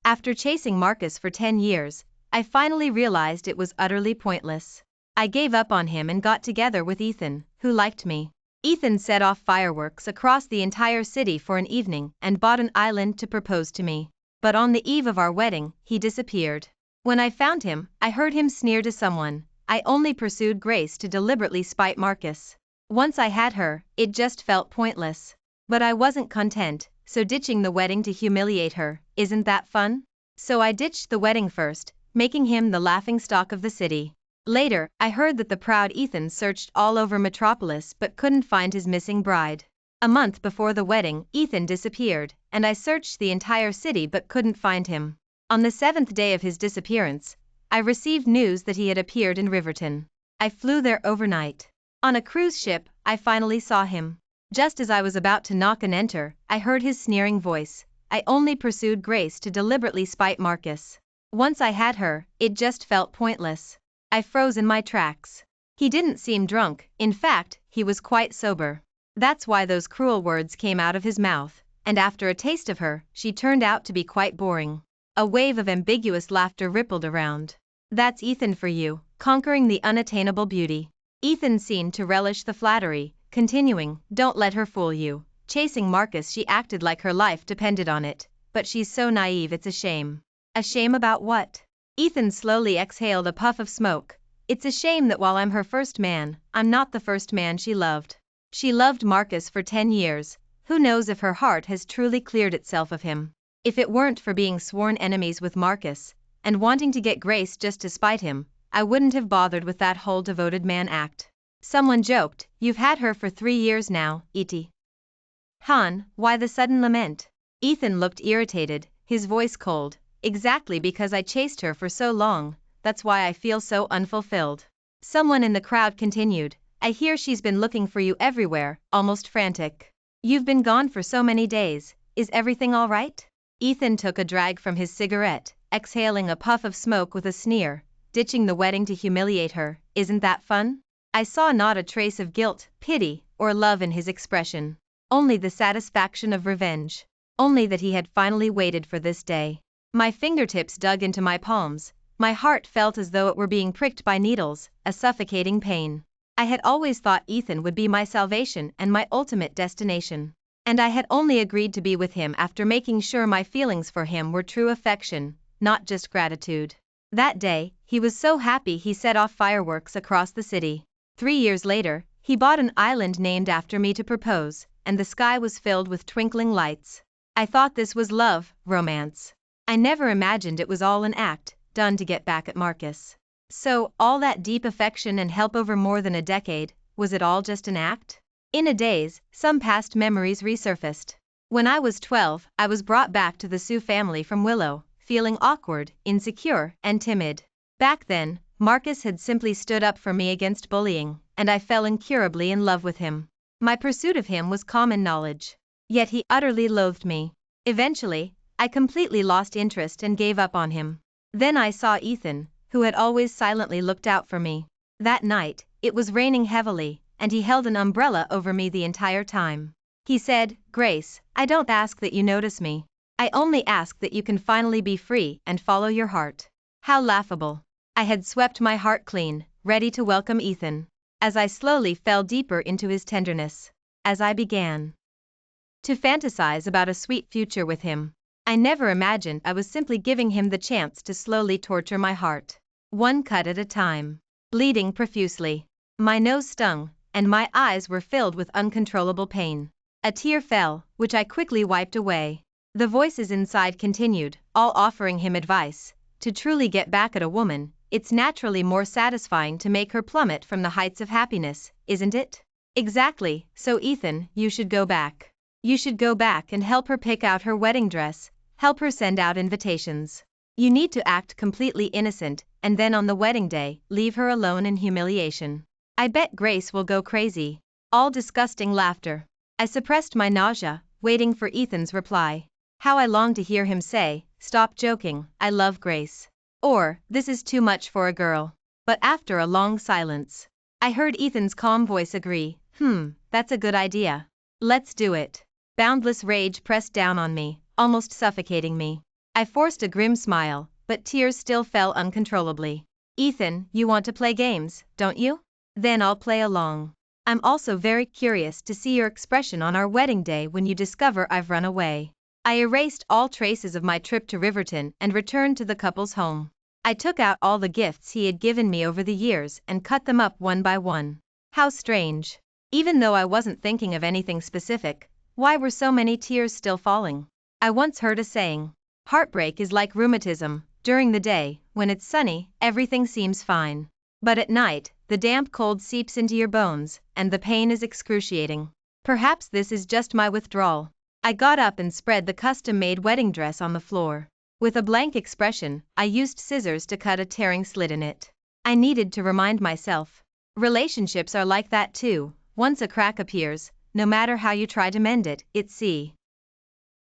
After chasing Marcus for 10 years, I finally realized it was utterly pointless. I gave up on him and got together with Ethan, who liked me. Ethan set off fireworks across the entire city for an evening and bought an island to propose to me. But on the eve of our wedding, he disappeared. When I found him, I heard him sneer to someone, "I only pursued Grace to deliberately spite Marcus. Once I had her, it just felt pointless." But I wasn't content, so ditching the wedding to humiliate her, isn't that fun? So I ditched the wedding first, making him the laughingstock of the city. Later, I heard that the proud Ethan searched all over Metropolis but couldn't find his missing bride. A month before the wedding, Ethan disappeared, and I searched the entire city but couldn't find him. On the 7th day of his disappearance, I received news that he had appeared in Riverton. I flew there overnight. On a cruise ship, I finally saw him. Just as I was about to knock and enter, I heard his sneering voice, "I only pursued Grace to deliberately spite Marcus. Once I had her, it just felt pointless." I froze in my tracks. He didn't seem drunk, in fact, he was quite sober. That's why those cruel words came out of his mouth, and after a taste of her, she turned out to be quite boring. A wave of ambiguous laughter rippled around. That's Ethan for you, conquering the unattainable beauty. Ethan seemed to relish the flattery, continuing, "Don't let her fool you. Chasing Marcus, she acted like her life depended on it, but she's so naive it's a shame." A shame about what? Ethan slowly exhaled a puff of smoke. "It's a shame that while I'm her first man, I'm not the first man she loved. She loved Marcus for 10 years, who knows if her heart has truly cleared itself of him. If it weren't for being sworn enemies with Marcus, and wanting to get Grace just to spite him, I wouldn't have bothered with that whole devoted man act." Someone joked, "You've had her for 3 years now, E.T. Han, why the sudden lament?" Ethan looked irritated, his voice cold. "Exactly because I chased her for so long, that's why I feel so unfulfilled." Someone in the crowd continued, "I hear she's been looking for you everywhere, almost frantic. You've been gone for so many days, is everything all right?" Ethan took a drag from his cigarette, exhaling a puff of smoke with a sneer, "Ditching the wedding to humiliate her, isn't that fun?" I saw not a trace of guilt, pity, or love in his expression. Only the satisfaction of revenge. Only that he had finally waited for this day. My fingertips dug into my palms, my heart felt as though it were being pricked by needles, a suffocating pain. I had always thought Ethan would be my salvation and my ultimate destination. And I had only agreed to be with him after making sure my feelings for him were true affection, not just gratitude. That day, he was so happy he set off fireworks across the city. 3 years later, he bought an island named after me to propose, and the sky was filled with twinkling lights. I thought this was love, romance. I never imagined it was all an act, done to get back at Marcus. So, all that deep affection and help over more than a decade, was it all just an act? In a daze, some past memories resurfaced. When I was 12, I was brought back to the Sioux family from Willow, feeling awkward, insecure, and timid. Back then, Marcus had simply stood up for me against bullying, and I fell incurably in love with him. My pursuit of him was common knowledge. Yet he utterly loathed me. Eventually, I completely lost interest and gave up on him. Then I saw Ethan, who had always silently looked out for me. That night, it was raining heavily, and he held an umbrella over me the entire time. He said, "Grace, I don't ask that you notice me. I only ask that you can finally be free and follow your heart." How laughable. I had swept my heart clean, ready to welcome Ethan. As I slowly fell deeper into his tenderness. As I began to fantasize about a sweet future with him. I never imagined I was simply giving him the chance to slowly torture my heart. One cut at a time. Bleeding profusely. My nose stung, and my eyes were filled with uncontrollable pain. A tear fell, which I quickly wiped away. The voices inside continued, all offering him advice. To truly get back at a woman, it's naturally more satisfying to make her plummet from the heights of happiness, isn't it? Exactly, so Ethan, you should go back. You should go back and help her pick out her wedding dress. Help her send out invitations. You need to act completely innocent, and then on the wedding day, leave her alone in humiliation. I bet Grace will go crazy. All disgusting laughter. I suppressed my nausea, waiting for Ethan's reply. How I longed to hear him say, "Stop joking, I love Grace." Or, "This is too much for a girl." But after a long silence, I heard Ethan's calm voice agree, "That's a good idea. Let's do it." Boundless rage pressed down on me, almost suffocating me. I forced a grim smile, but tears still fell uncontrollably. Ethan, you want to play games, don't you? Then I'll play along. I'm also very curious to see your expression on our wedding day when you discover I've run away. I erased all traces of my trip to Riverton and returned to the couple's home. I took out all the gifts he had given me over the years and cut them up one by one. How strange. Even though I wasn't thinking of anything specific, why were so many tears still falling? I once heard a saying, heartbreak is like rheumatism. During the day, when it's sunny, everything seems fine. But at night, the damp cold seeps into your bones, and the pain is excruciating. Perhaps this is just my withdrawal. I got up and spread the custom-made wedding dress on the floor. With a blank expression, I used scissors to cut a tearing slit in it. I needed to remind myself. Relationships are like that too. Once a crack appears, no matter how you try to mend it, it's see.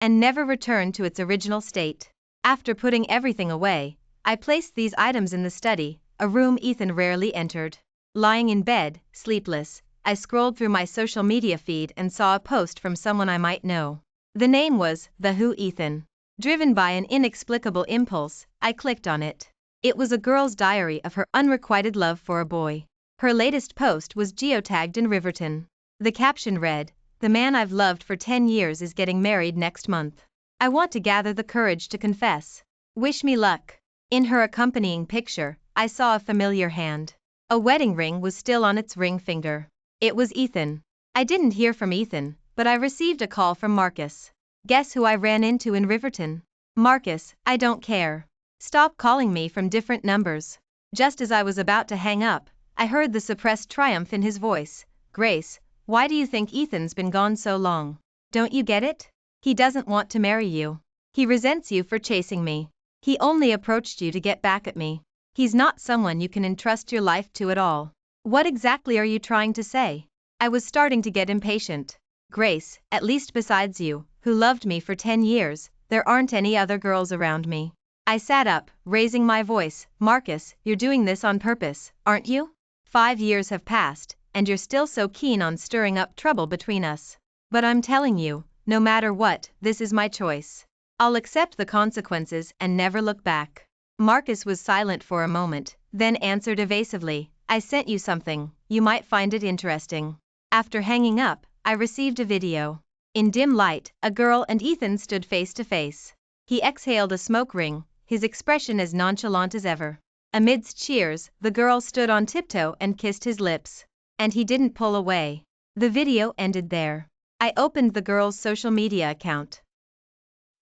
And never return to its original state. After putting everything away, I placed these items in the study, a room Ethan rarely entered. Lying in bed, sleepless, I scrolled through my social media feed and saw a post from someone I might know. The name was *Who Ethan. Driven by an inexplicable impulse, I clicked on it. It was a girl's diary of her unrequited love for a boy. Her latest post was geotagged in Riverton. The caption read, "The man I've loved for 10 years is getting married next month. I want to gather the courage to confess. Wish me luck." In her accompanying picture, I saw a familiar hand. A wedding ring was still on its ring finger. It was Ethan. I didn't hear from Ethan, but I received a call from Marcus. Guess who I ran into in Riverton? Marcus, I don't care. Stop calling me from different numbers. Just as I was about to hang up, I heard the suppressed triumph in his voice. Grace, why do you think Ethan's been gone so long? Don't you get it? He doesn't want to marry you. He resents you for chasing me. He only approached you to get back at me. He's not someone you can entrust your life to at all. What exactly are you trying to say? I was starting to get impatient. Grace, at least besides you, who loved me for 10 years, there aren't any other girls around me. I sat up, raising my voice. Marcus, you're doing this on purpose, aren't you? 5 years have passed, and you're still so keen on stirring up trouble between us. But I'm telling you, no matter what, this is my choice. I'll accept the consequences and never look back. Marcus was silent for a moment, then answered evasively, I sent you something, you might find it interesting. After hanging up, I received a video. In dim light, a girl and Ethan stood face to face. He exhaled a smoke ring, his expression as nonchalant as ever. Amidst cheers, the girl stood on tiptoe and kissed his lips. And he didn't pull away. The video ended there. I opened the girl's social media account.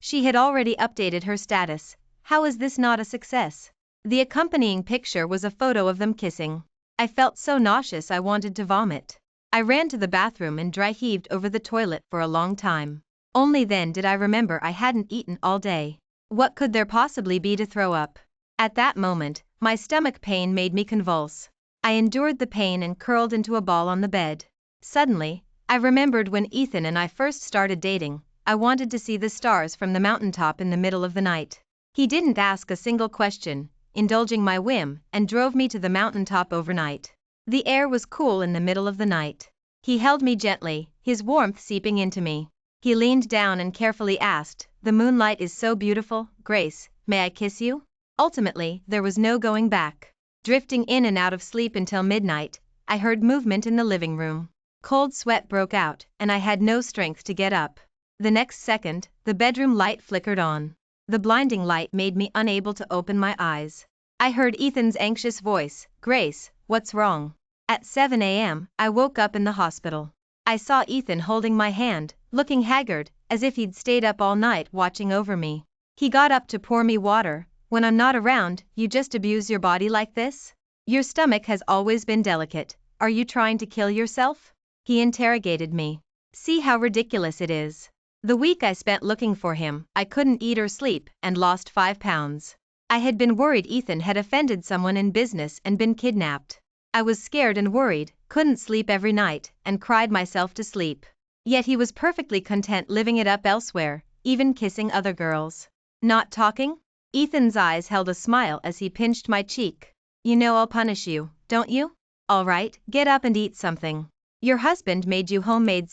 She had already updated her status. How is this not a success? The accompanying picture was a photo of them kissing. I felt so nauseous I wanted to vomit. I ran to the bathroom and dry heaved over the toilet for a long time. Only then did I remember I hadn't eaten all day. What could there possibly be to throw up? At that moment, my stomach pain made me convulse. I endured the pain and curled into a ball on the bed. Suddenly, I remembered when Ethan and I first started dating. I wanted to see the stars from the mountaintop in the middle of the night. He didn't ask a single question, indulging my whim, and drove me to the mountaintop overnight. The air was cool in the middle of the night. He held me gently, his warmth seeping into me. He leaned down and carefully asked, "The moonlight is so beautiful, Grace, may I kiss you?" Ultimately, there was no going back. Drifting in and out of sleep until midnight, I heard movement in the living room. Cold sweat broke out, and I had no strength to get up. The next second, the bedroom light flickered on. The blinding light made me unable to open my eyes. I heard Ethan's anxious voice, "Grace, what's wrong?" At 7 a.m., I woke up in the hospital. I saw Ethan holding my hand, looking haggard, as if he'd stayed up all night watching over me. He got up to pour me water. "When I'm not around, you just abuse your body like this? Your stomach has always been delicate. Are you trying to kill yourself?" He interrogated me. See how ridiculous it is. The week I spent looking for him, I couldn't eat or sleep, and lost 5 pounds. I had been worried Ethan had offended someone in business and been kidnapped. I was scared and worried, couldn't sleep every night, and cried myself to sleep. Yet he was perfectly content living it up elsewhere, even kissing other girls. Not talking? Ethan's eyes held a smile as he pinched my cheek. "You know I'll punish you, don't you? All right, get up and eat something. Your husband made you homemade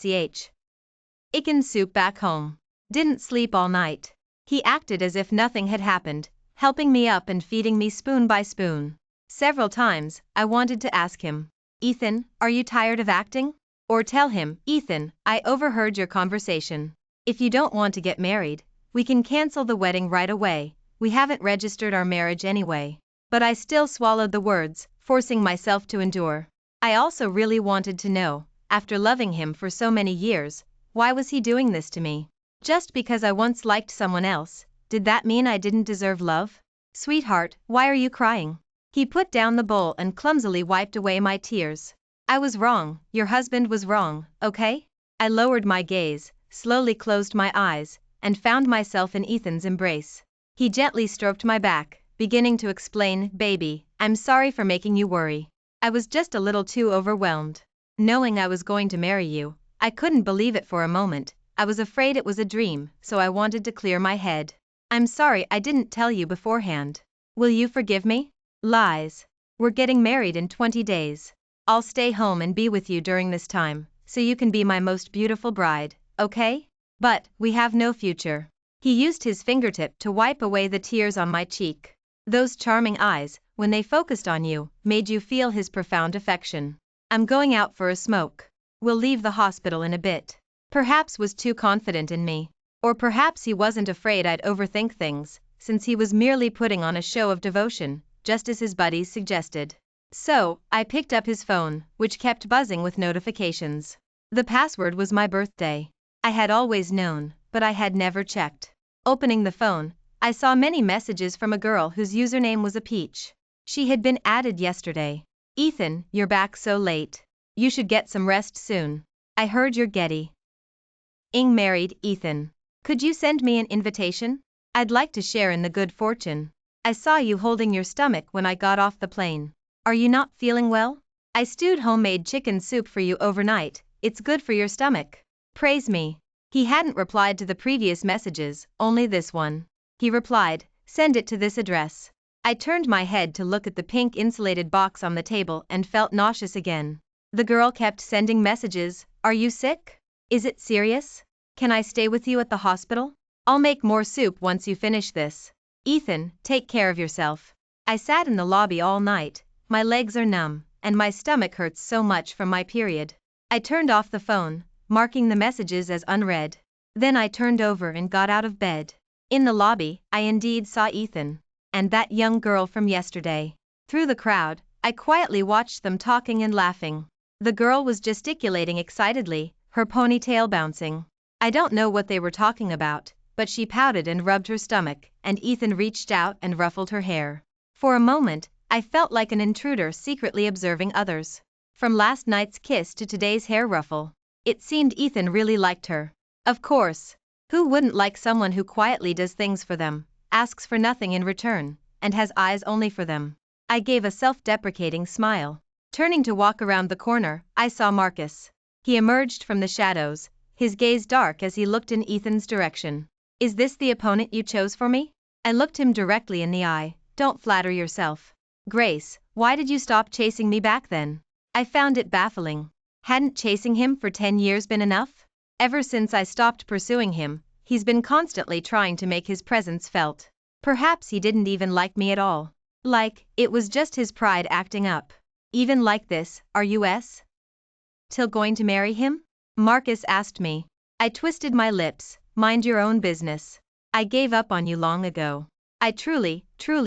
chicken soup back home. Didn't sleep all night. He acted as if nothing had happened, helping me up and feeding me spoon by spoon. Several times, I wanted to ask him, "Ethan, are you tired of acting?" Or tell him, "Ethan, I overheard your conversation. If you don't want to get married, we can cancel the wedding right away, we haven't registered our marriage anyway." But I still swallowed the words, forcing myself to endure. I also really wanted to know, after loving him for so many years, why was he doing this to me? Just because I once liked someone else, did that mean I didn't deserve love? "Sweetheart, why are you crying?" He put down the bowl and clumsily wiped away my tears. "I was wrong, your husband was wrong, okay?" I lowered my gaze, slowly closed my eyes, and found myself in Ethan's embrace. He gently stroked my back, beginning to explain, "Baby, I'm sorry for making you worry. I was just a little too overwhelmed. Knowing I was going to marry you, I couldn't believe it for a moment. I was afraid it was a dream, so I wanted to clear my head. I'm sorry I didn't tell you beforehand. Will you forgive me?" "Lies. We're getting married in 20 days. I'll stay home and be with you during this time, so you can be my most beautiful bride, okay? But we have no future." He used his fingertip to wipe away the tears on my cheek. Those charming eyes, when they focused on you, made you feel his profound affection. "I'm going out for a smoke. We'll leave the hospital in a bit." Perhaps was too confident in me. Or perhaps he wasn't afraid I'd overthink things, since he was merely putting on a show of devotion, just as his buddies suggested. So, I picked up his phone, which kept buzzing with notifications. The password was my birthday. I had always known, but I had never checked. Opening the phone, I saw many messages from a girl whose username was a peach. She had been added yesterday. "Ethan, you're back so late. You should get some rest soon. I heard you're getting married, Ethan. Could you send me an invitation? I'd like to share in the good fortune. I saw you holding your stomach when I got off the plane. Are you not feeling well? I stewed homemade chicken soup for you overnight, it's good for your stomach. Praise me." He hadn't replied to the previous messages, only this one. He replied, "Send it to this address." I turned my head to look at the pink insulated box on the table and felt nauseous again. The girl kept sending messages, "Are you sick? Is it serious? Can I stay with you at the hospital? I'll make more soup once you finish this. Ethan, take care of yourself." I sat in the lobby all night, my legs are numb, and my stomach hurts so much from my period. I turned off the phone, marking the messages as unread. Then I turned over and got out of bed. In the lobby, I indeed saw Ethan and that young girl from yesterday. Through the crowd, I quietly watched them talking and laughing. The girl was gesticulating excitedly, her ponytail bouncing. I don't know what they were talking about, but she pouted and rubbed her stomach, and Ethan reached out and ruffled her hair. For a moment, I felt like an intruder secretly observing others. From last night's kiss to today's hair ruffle, it seemed Ethan really liked her. Of course. Who wouldn't like someone who quietly does things for them, asks for nothing in return, and has eyes only for them? I gave a self-deprecating smile. Turning to walk around the corner, I saw Marcus. He emerged from the shadows, his gaze dark as he looked in Ethan's direction. "Is this the opponent you chose for me?" I looked him directly in the eye. "Don't flatter yourself. Grace, why did you stop chasing me back then?" I found it baffling. Hadn't chasing him for 10 years been enough? Ever since I stopped pursuing him, he's been constantly trying to make his presence felt. Perhaps he didn't even like me at all. Like, it was just his pride acting up. "Even like this, are you still going to marry him?" Marcus asked me. I twisted my lips. "Mind your own business. I gave up on you long ago. I truly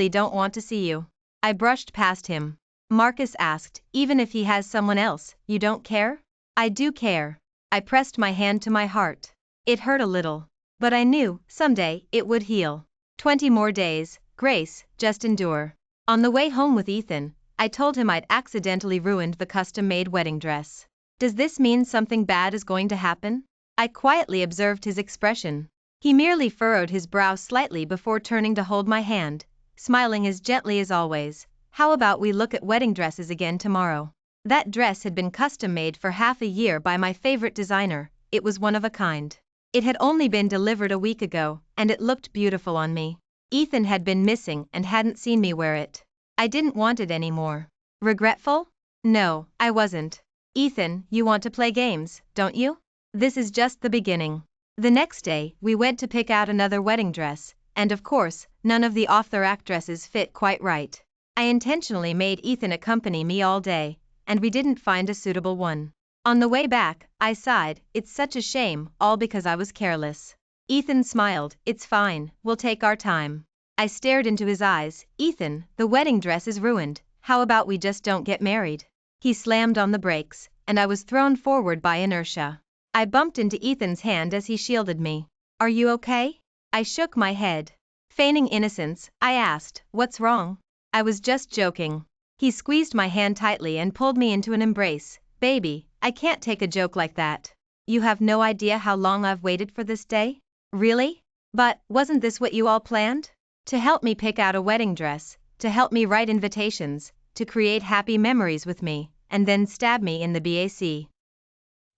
don't want to see you." I brushed past him. Marcus asked, "Even if he has someone else, you don't care?" "I do care." I pressed my hand to my heart. It hurt a little, but I knew, someday, it would heal. 20 more days, Grace, just endure. On the way home with Ethan, I told him I'd accidentally ruined the custom-made wedding dress. "Does this mean something bad is going to happen?" I quietly observed his expression. He merely furrowed his brow slightly before turning to hold my hand, smiling as gently as always. "How about we look at wedding dresses again tomorrow?" That dress had been custom-made for half a year by my favorite designer. It was one of a kind. It had only been delivered a week ago, and it looked beautiful on me. Ethan had been missing and hadn't seen me wear it. I didn't want it anymore. Regretful? No, I wasn't. "Ethan, you want to play games, don't you?" "This is just the beginning. The next day, we went to pick out another wedding dress, and of course, none of the off-the-rack dresses fit quite right. I intentionally made Ethan accompany me all day, and we didn't find a suitable one. On the way back, I sighed, it's such a shame, all because I was careless. Ethan smiled, it's fine, we'll take our time. I stared into his eyes, Ethan, the wedding dress is ruined, how about we just don't get married? He slammed on the brakes, and I was thrown forward by inertia. I bumped into Ethan's hand as he shielded me. Are you okay? I shook my head. Feigning innocence, I asked, what's wrong? I was just joking. He squeezed my hand tightly and pulled me into an embrace. Baby, I can't take a joke like that. You have no idea how long I've waited for this day? Really? But, wasn't this what you all planned? To help me pick out a wedding dress, to help me write invitations, to create happy memories with me, and then stab me in the back.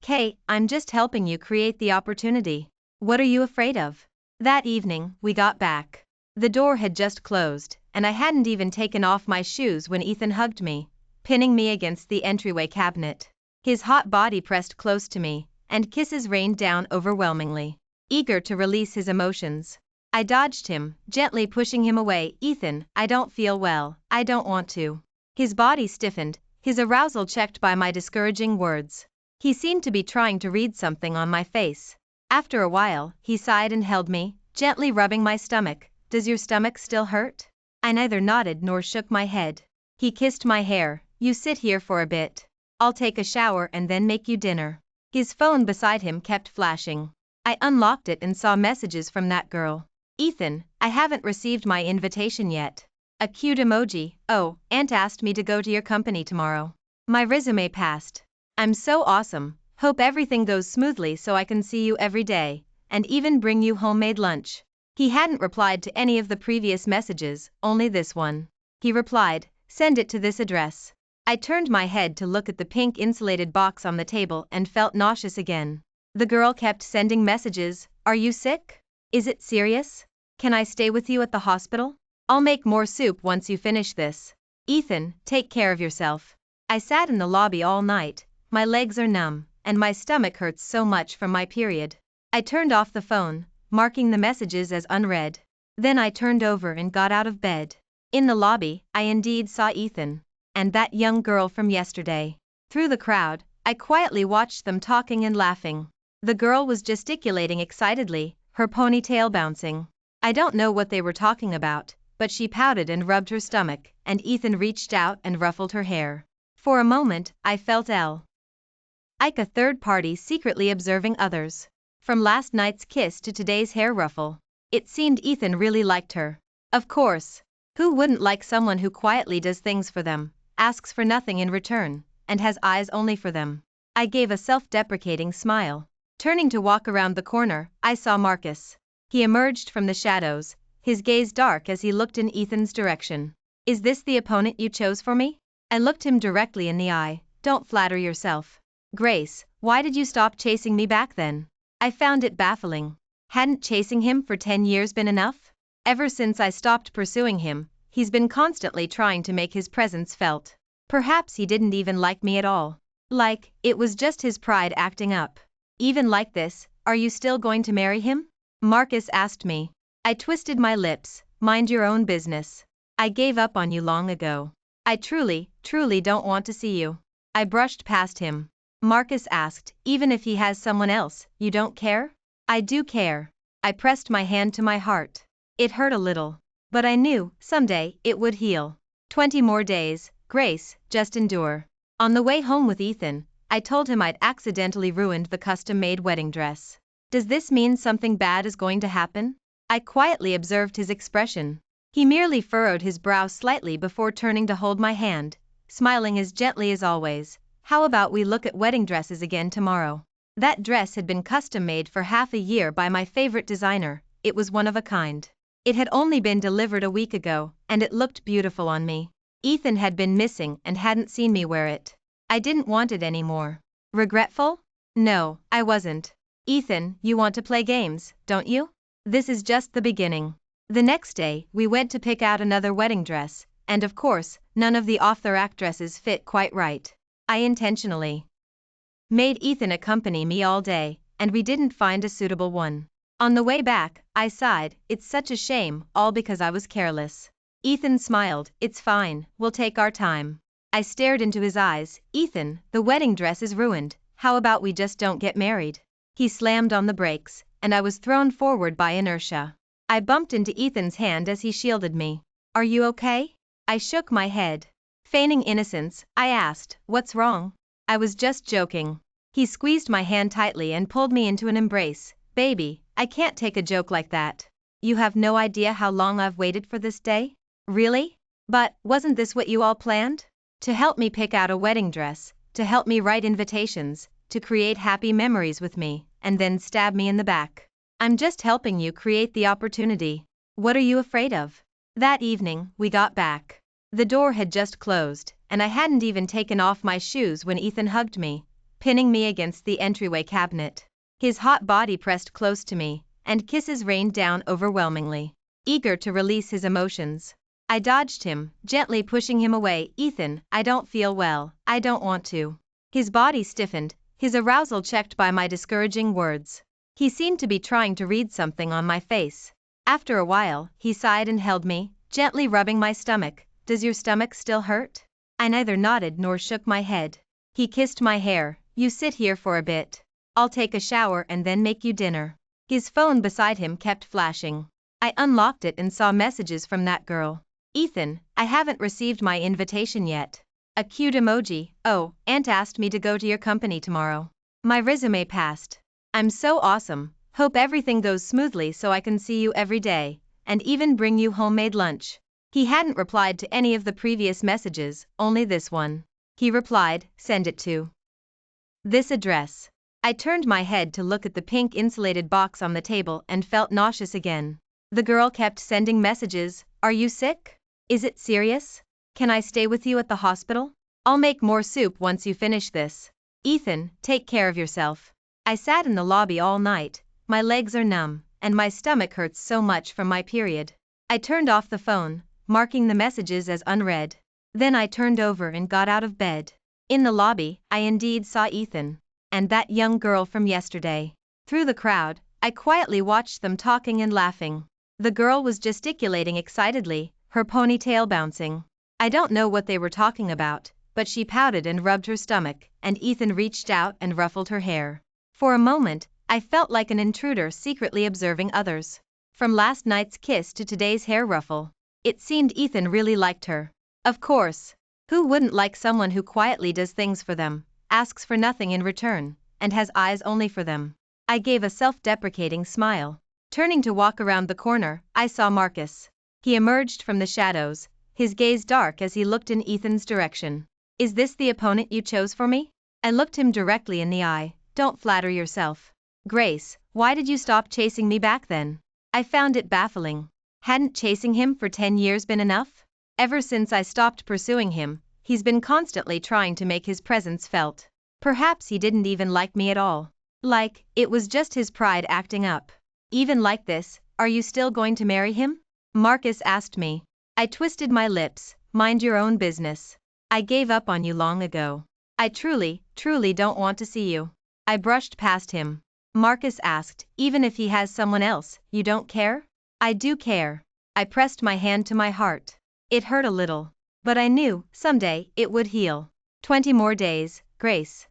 Kay, I'm just helping you create the opportunity. What are you afraid of? That evening, we got back. The door had just closed, and I hadn't even taken off my shoes when Ethan hugged me, pinning me against the entryway cabinet. His hot body pressed close to me, and kisses rained down overwhelmingly. Eager to release his emotions, I dodged him, gently pushing him away. Ethan, I don't feel well, I don't want to. His body stiffened, his arousal checked by my discouraging words. He seemed to be trying to read something on my face. After a while, he sighed and held me, gently rubbing my stomach. Does your stomach still hurt? I neither nodded nor shook my head. He kissed my hair. You sit here for a bit. I'll take a shower and then make you dinner. His phone beside him kept flashing. I unlocked it and saw messages from that girl. Ethan, I haven't received my invitation yet. A cute emoji. Oh, Aunt asked me to go to your company tomorrow. My resume passed. I'm so awesome. Hope everything goes smoothly so I can see you every day, and even bring you homemade lunch. He hadn't replied to any of the previous messages, only this one. He replied, send it to this address. I turned my head to look at the pink insulated box on the table and felt nauseous again. The girl kept sending messages. Are you sick? Is it serious? Can I stay with you at the hospital? I'll make more soup once you finish this. Ethan, take care of yourself. I sat in the lobby all night, my legs are numb, and my stomach hurts so much from my period. I turned off the phone, marking the messages as unread. Then I turned over and got out of bed. In the lobby, I indeed saw Ethan, and that young girl from yesterday. Through the crowd, I quietly watched them talking and laughing. The girl was gesticulating excitedly, her ponytail bouncing. I don't know what they were talking about, but she pouted and rubbed her stomach, and Ethan reached out and ruffled her hair. For a moment, I felt like a third party secretly observing others. From last night's kiss to today's hair ruffle, it seemed Ethan really liked her. Of course, who wouldn't like someone who quietly does things for them, asks for nothing in return, and has eyes only for them? I gave a self-deprecating smile. Turning to walk around the corner, I saw Marcus. He emerged from the shadows, his gaze dark as he looked in Ethan's direction. Is this the opponent you chose for me? I looked him directly in the eye. Don't flatter yourself. Grace, why did you stop chasing me back then? I found it baffling. Hadn't chasing him for 10 years been enough? Ever since I stopped pursuing him, he's been constantly trying to make his presence felt. Perhaps he didn't even like me at all. Like, it was just his pride acting up. Even like this, are you still going to marry him? Marcus asked me. I twisted my lips. Mind your own business. I gave up on you long ago. I truly don't want to see you. I brushed past him. Marcus asked, even if he has someone else, you don't care? I do care. I pressed my hand to my heart. It hurt a little, but I knew, someday, it would heal. 20 more days, Grace, just endure. On the way home with Ethan, I told him I'd accidentally ruined the custom-made wedding dress. Does this mean something bad is going to happen? I quietly observed his expression. He merely furrowed his brow slightly before turning to hold my hand, smiling as gently as always. How about we look at wedding dresses again tomorrow? That dress had been custom-made for half a year by my favorite designer. It was one of a kind. It had only been delivered a week ago, and it looked beautiful on me. Ethan had been missing and hadn't seen me wear it. I didn't want it anymore. Regretful? No, I wasn't. Ethan, you want to play games, don't you? This is just the beginning. The next day, we went to pick out another wedding dress, and of course, none of the off-the-rack dresses fit quite right. I intentionally made Ethan accompany me all day, and we didn't find a suitable one. On the way back, I sighed, it's such a shame, all because I was careless. Ethan smiled, it's fine, we'll take our time. I stared into his eyes, Ethan, the wedding dress is ruined, how about we just don't get married? He slammed on the brakes, and I was thrown forward by inertia. I bumped into Ethan's hand as he shielded me. Are you okay? I shook my head. Feigning innocence, I asked, what's wrong? I was just joking. He squeezed my hand tightly and pulled me into an embrace. Baby, I can't take a joke like that. You have no idea how long I've waited for this day? Really? But, wasn't this what you all planned? To help me pick out a wedding dress, to help me write invitations, to create happy memories with me, and then stab me in the back. I'm just helping you create the opportunity. What are you afraid of? That evening, we got back. The door had just closed, and I hadn't even taken off my shoes when Ethan hugged me, pinning me against the entryway cabinet. His hot body pressed close to me, and kisses rained down overwhelmingly. Eager to release his emotions, I dodged him, gently pushing him away. Ethan, I don't feel well, I don't want to. His body stiffened, his arousal checked by my discouraging words. He seemed to be trying to read something on my face. After a while, he sighed and held me, gently rubbing my stomach. Does your stomach still hurt? I neither nodded nor shook my head. He kissed my hair. You sit here for a bit. I'll take a shower and then make you dinner. His phone beside him kept flashing. I unlocked it and saw messages from that girl. Ethan, I haven't received my invitation yet. A cute emoji. Oh, Aunt asked me to go to your company tomorrow. My resume passed. I'm so awesome. Hope everything goes smoothly so I can see you every day, and even bring you homemade lunch. He hadn't replied to any of the previous messages, only this one. He replied, send it to this address. I turned my head to look at the pink insulated box on the table and felt nauseous again. The girl kept sending messages. Are you sick? Is it serious? Can I stay with you at the hospital? I'll make more soup once you finish this. Ethan, take care of yourself. I sat in the lobby all night. My legs are numb, and my stomach hurts so much from my period. I turned off the phone, marking the messages as unread. Then I turned over and got out of bed. In the lobby, I indeed saw Ethan and that young girl from yesterday. Through the crowd, I quietly watched them talking and laughing. The girl was gesticulating excitedly, her ponytail bouncing. I don't know what they were talking about, but she pouted and rubbed her stomach, and Ethan reached out and ruffled her hair. For a moment, I felt like an intruder secretly observing others. From last night's kiss to today's hair ruffle, it seemed Ethan really liked her. Of course. Who wouldn't like someone who quietly does things for them, asks for nothing in return, and has eyes only for them? I gave a self-deprecating smile. Turning to walk around the corner, I saw Marcus. He emerged from the shadows, his gaze dark as he looked in Ethan's direction. Is this the opponent you chose for me? I looked him directly in the eye. Don't flatter yourself. Grace, why did you stop chasing me back then? I found it baffling. Hadn't chasing him for 10 years been enough? Ever since I stopped pursuing him, he's been constantly trying to make his presence felt. Perhaps he didn't even like me at all. Like, it was just his pride acting up. Even like this, are you still going to marry him? Marcus asked me. I twisted my lips. Mind your own business. I gave up on you long ago. I truly don't want to see you. I brushed past him. Marcus asked, even if he has someone else, you don't care? I do care. I pressed my hand to my heart. It hurt a little. But I knew, someday, it would heal. 20 more days, Grace.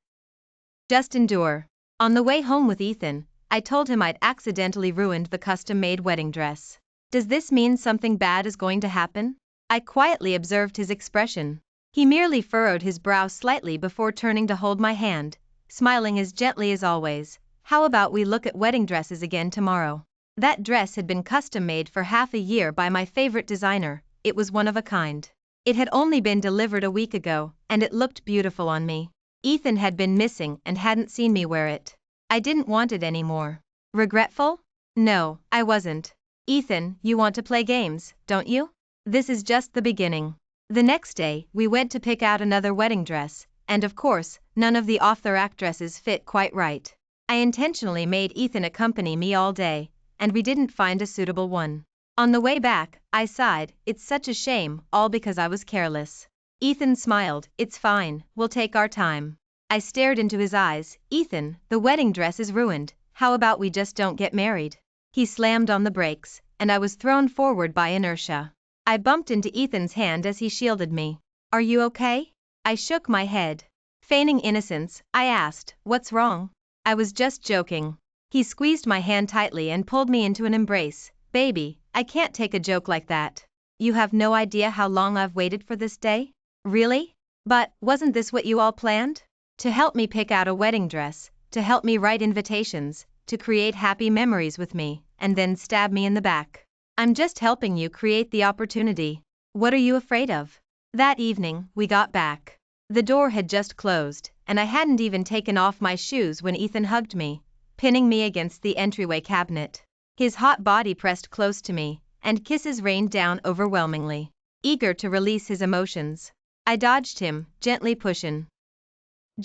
Just endure. On the way home with Ethan, I told him I'd accidentally ruined the custom-made wedding dress. Does this mean something bad is going to happen? I quietly observed his expression. He merely furrowed his brow slightly before turning to hold my hand, smiling as gently as always. How about we look at wedding dresses again tomorrow? That dress had been custom-made for half a year by my favorite designer. It was one of a kind. It had only been delivered a week ago, and it looked beautiful on me. Ethan had been missing and hadn't seen me wear it. I didn't want it anymore. Regretful? No, I wasn't. Ethan, you want to play games, don't you? This is just the beginning. The next day, we went to pick out another wedding dress, and of course, none of the off-the-rack dresses fit quite right. I intentionally made Ethan accompany me all day, and we didn't find a suitable one. On the way back, I sighed, it's such a shame, all because I was careless. Ethan smiled, it's fine, we'll take our time. I stared into his eyes, Ethan, the wedding dress is ruined, how about we just don't get married? He slammed on the brakes, and I was thrown forward by inertia. I bumped into Ethan's hand as he shielded me. Are you okay? I shook my head. Feigning innocence, I asked, what's wrong? I was just joking. He squeezed my hand tightly and pulled me into an embrace. Baby, I can't take a joke like that. You have no idea how long I've waited for this day? Really? But, wasn't this what you all planned? To help me pick out a wedding dress, to help me write invitations, to create happy memories with me, and then stab me in the back. I'm just helping you create the opportunity. What are you afraid of? That evening, we got back. The door had just closed, and I hadn't even taken off my shoes when Ethan hugged me, pinning me against the entryway cabinet. His hot body pressed close to me, and kisses rained down overwhelmingly. Eager to release his emotions, I dodged him, gently pushing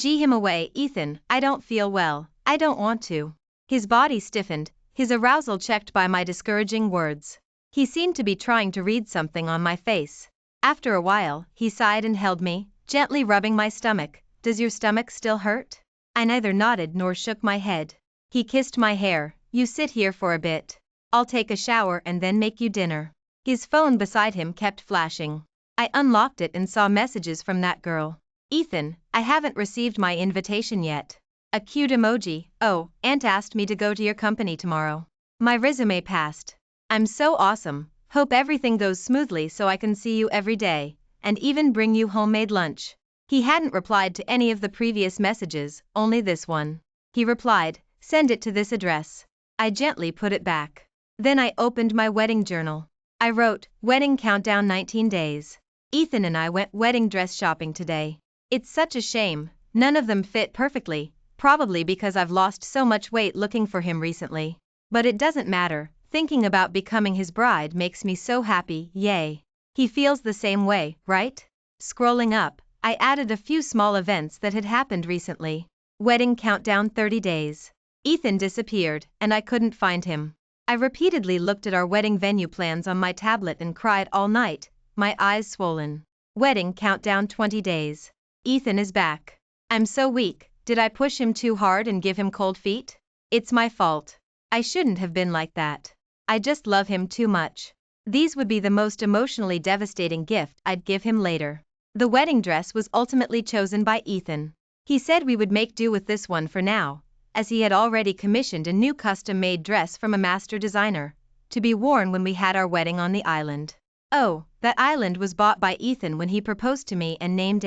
him away. Ethan, I don't feel well, I don't want to. His body stiffened, his arousal checked by my discouraging words. He seemed to be trying to read something on my face. After a while, he sighed and held me, gently rubbing my stomach. Does your stomach still hurt? I neither nodded nor shook my head. He kissed my hair. You sit here for a bit. I'll take a shower and then make you dinner. His phone beside him kept flashing. I unlocked it and saw messages from that girl. Ethan, I haven't received my invitation yet. A cute emoji. Oh, Aunt asked me to go to your company tomorrow. My resume passed. I'm so awesome. Hope everything goes smoothly so I can see you every day, and even bring you homemade lunch. He hadn't replied to any of the previous messages, only this one. He replied, send it to this address. I gently put it back. Then I opened my wedding journal. I wrote, wedding countdown 19 days. Ethan and I went wedding dress shopping today. It's such a shame, none of them fit perfectly, probably because I've lost so much weight looking for him recently. But it doesn't matter, thinking about becoming his bride makes me so happy, yay. He feels the same way, right? Scrolling up, I added a few small events that had happened recently. Wedding countdown 30 days. Ethan disappeared, and I couldn't find him. I repeatedly looked at our wedding venue plans on my tablet and cried all night, my eyes swollen. Wedding countdown 20 days. Ethan is back. I'm so weak, did I push him too hard and give him cold feet? It's my fault. I shouldn't have been like that. I just love him too much. These would be the most emotionally devastating gift I'd give him later. The wedding dress was ultimately chosen by Ethan. He said we would make do with this one for now, as he had already commissioned a new custom-made dress from a master designer, to be worn when we had our wedding on the island. Oh, that island was bought by Ethan when he proposed to me and named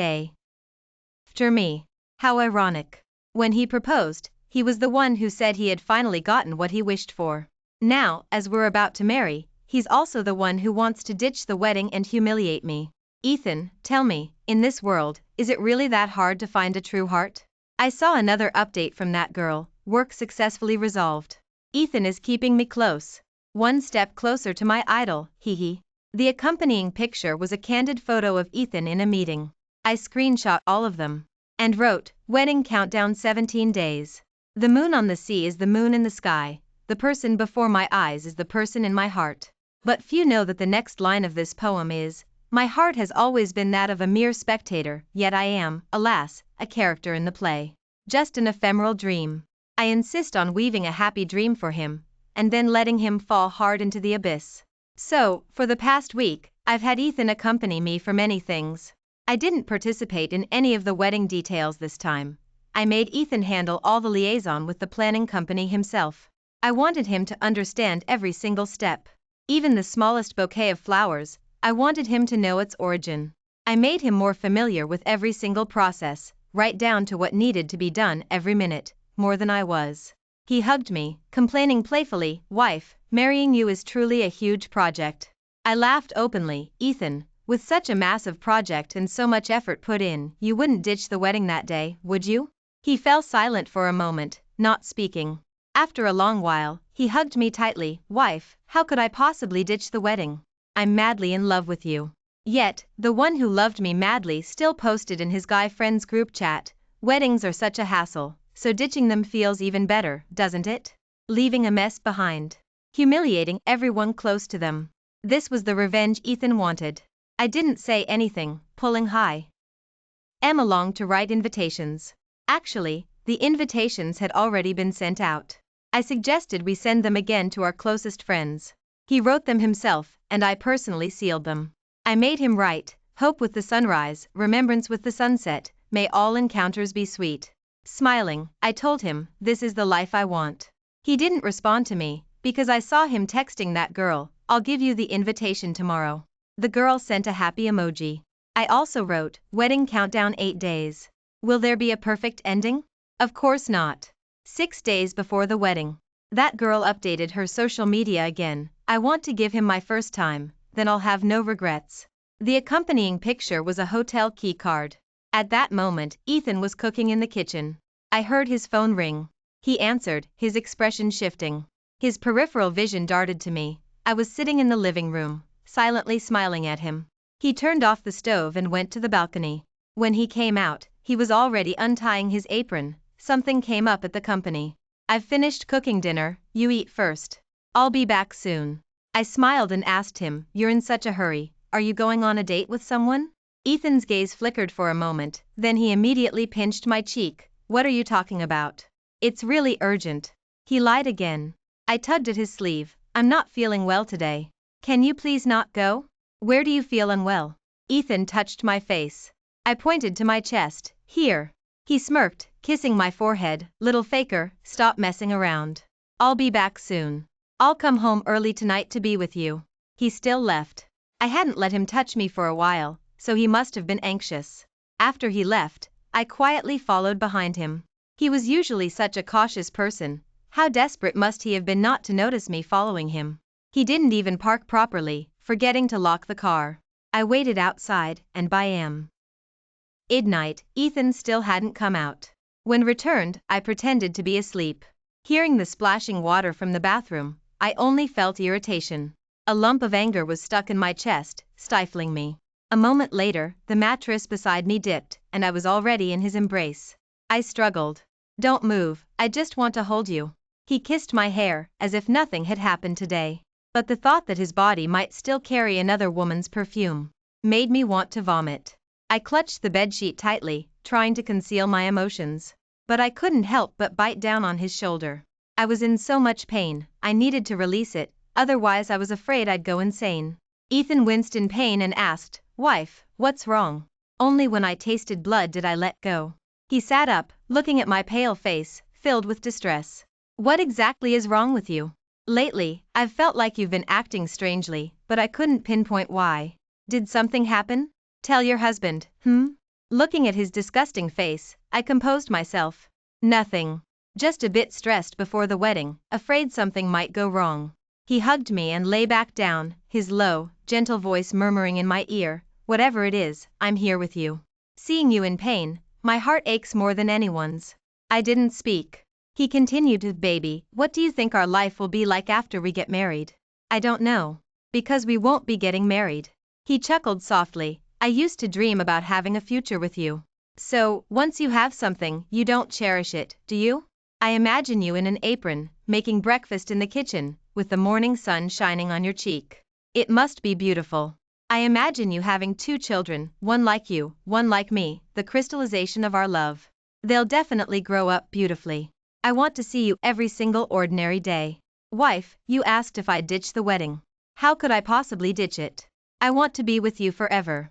after me. How ironic. When he proposed, he was the one who said he had finally gotten what he wished for. Now, as we're about to marry, he's also the one who wants to ditch the wedding and humiliate me. Ethan, tell me, in this world, is it really that hard to find a true heart? I saw another update from that girl, work successfully resolved. Ethan is keeping me close. One step closer to my idol, hee. The accompanying picture was a candid photo of Ethan in a meeting. I screenshot all of them. And wrote, wedding countdown 17 days. The moon on the sea is the moon in the sky. The person before my eyes is the person in my heart. But few know that the next line of this poem is, my heart has always been that of a mere spectator, yet I am, alas, a character in the play. Just an ephemeral dream. I insist on weaving a happy dream for him, and then letting him fall hard into the abyss. So, for the past week, I've had Ethan accompany me for many things. I didn't participate in any of the wedding details this time. I made Ethan handle all the liaison with the planning company himself. I wanted him to understand every single step. Even the smallest bouquet of flowers, I wanted him to know its origin. I made him more familiar with every single process, right down to what needed to be done every minute, more than I was. He hugged me, complaining playfully, wife, marrying you is truly a huge project. I laughed openly, Ethan, with such a massive project and so much effort put in, you wouldn't ditch the wedding that day, would you? He fell silent for a moment, not speaking. After a long while, he hugged me tightly, wife, how could I possibly ditch the wedding? I'm madly in love with you. Yet, the one who loved me madly still posted in his guy friends group chat, weddings are such a hassle, so ditching them feels even better, doesn't it? Leaving a mess behind. Humiliating everyone close to them. This was the revenge Ethan wanted. I didn't say anything, pulling high along to write invitations. Actually, the invitations had already been sent out. I suggested we send them again to our closest friends. He wrote them himself, and I personally sealed them. I made him write, "Hope with the sunrise, remembrance with the sunset, may all encounters be sweet." Smiling, I told him, "This is the life I want." He didn't respond to me, because I saw him texting that girl, "I'll give you the invitation tomorrow." The girl sent a happy emoji. I also wrote, "Wedding countdown 8 days. Will there be a perfect ending?" Of course not. 6 days before the wedding. That girl updated her social media again, "I want to give him my first time, then I'll have no regrets." The accompanying picture was a hotel key card. At that moment, Ethan was cooking in the kitchen. I heard his phone ring. He answered, his expression shifting. His peripheral vision darted to me. I was sitting in the living room, silently smiling at him. He turned off the stove and went to the balcony. When he came out, he was already untying his apron. Something came up at the company. "I've finished cooking dinner, you eat first. I'll be back soon." I smiled and asked him, "You're in such a hurry, are you going on a date with someone?" Ethan's gaze flickered for a moment, then he immediately pinched my cheek. "What are you talking about? It's really urgent." He lied again. I tugged at his sleeve. "I'm not feeling well today. Can you please not go?" "Where do you feel unwell?" Ethan touched my face. I pointed to my chest. "Here." He smirked, kissing my forehead. "Little faker, stop messing around. I'll be back soon. I'll come home early tonight to be with you." He still left. I hadn't let him touch me for a while, so he must have been anxious. After he left, I quietly followed behind him. He was usually such a cautious person. How desperate must he have been not to notice me following him? He didn't even park properly, forgetting to lock the car. I waited outside, and by midnight, Ethan still hadn't come out. When returned, I pretended to be asleep. Hearing the splashing water from the bathroom, I only felt irritation. A lump of anger was stuck in my chest, stifling me. A moment later, the mattress beside me dipped, and I was already in his embrace. I struggled. "Don't move, I just want to hold you." He kissed my hair, as if nothing had happened today. But the thought that his body might still carry another woman's perfume made me want to vomit. I clutched the bedsheet tightly, trying to conceal my emotions. But I couldn't help but bite down on his shoulder. I was in so much pain, I needed to release it, otherwise I was afraid I'd go insane. Ethan winced in pain and asked, "Wife, what's wrong?" Only when I tasted blood did I let go. He sat up, looking at my pale face, filled with distress. "What exactly is wrong with you? Lately, I've felt like you've been acting strangely, but I couldn't pinpoint why. Did something happen? Tell your husband, Looking at his disgusting face, I composed myself. "Nothing. Just a bit stressed before the wedding, afraid something might go wrong." He hugged me and lay back down, his low, gentle voice murmuring in my ear, "Whatever it is, I'm here with you. Seeing you in pain, my heart aches more than anyone's." I didn't speak. He continued to, "Baby, what do you think our life will be like after we get married?" "I don't know. Because we won't be getting married." He chuckled softly. "I used to dream about having a future with you. So, once you have something, you don't cherish it, do you? I imagine you in an apron, making breakfast in the kitchen, with the morning sun shining on your cheek. It must be beautiful. I imagine you having 2 children, one like you, one like me, the crystallization of our love. They'll definitely grow up beautifully. I want to see you every single ordinary day. Wife, you asked if I'd ditch the wedding. How could I possibly ditch it? I want to be with you forever.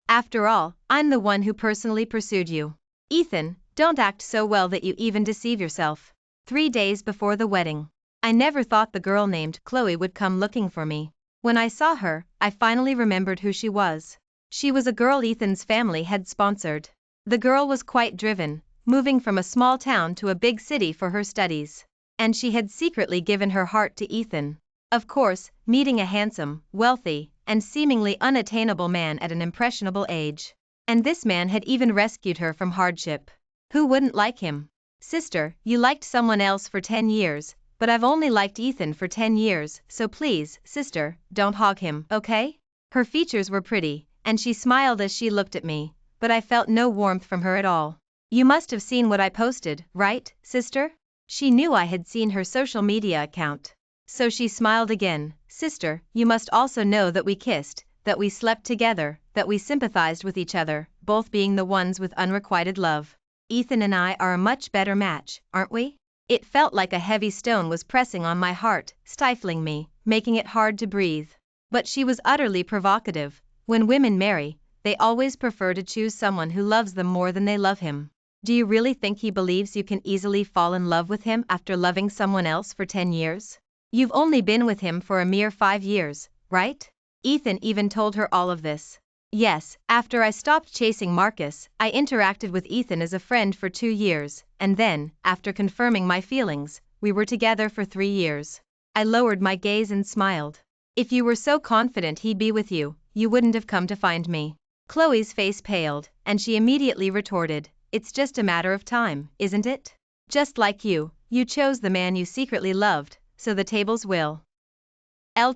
After all, I'm the one who personally pursued you. Ethan, don't act so well that you even deceive yourself." 3 days before the wedding. I never thought the girl named Chloe would come looking for me. When I saw her, I finally remembered who she was. She was a girl Ethan's family had sponsored. The girl was quite driven, moving from a small town to a big city for her studies. And she had secretly given her heart to Ethan. Of course, meeting a handsome, wealthy, and seemingly unattainable man at an impressionable age. And this man had even rescued her from hardship. Who wouldn't like him? "Sister, you liked someone else for 10 years, but I've only liked Ethan for 10 years, so please, sister, don't hog him, okay?" Her features were pretty, and she smiled as she looked at me, but I felt no warmth from her at all. "You must have seen what I posted, right, sister?" She knew I had seen her social media account. So she smiled again. "Sister, you must also know that we kissed, that we slept together, that we sympathized with each other, both being the ones with unrequited love. Ethan and I are a much better match, aren't we?" It felt like a heavy stone was pressing on my heart, stifling me, making it hard to breathe. But she was utterly provocative. When women marry, they always prefer to choose someone who loves them more than they love him. Do you really think he believes you can easily fall in love with him after loving someone else for 10 years? You've only been with him for a mere 5 years, right? Ethan even told her all of this. Yes, after I stopped chasing Marcus, I interacted with Ethan as a friend for 2 years, and then, after confirming my feelings, we were together for 3 years. I lowered my gaze and smiled. If you were so confident he'd be with you, you wouldn't have come to find me. Chloe's face paled, and she immediately retorted, it's just a matter of time, isn't it? Just like you chose the man you secretly loved, so the tables will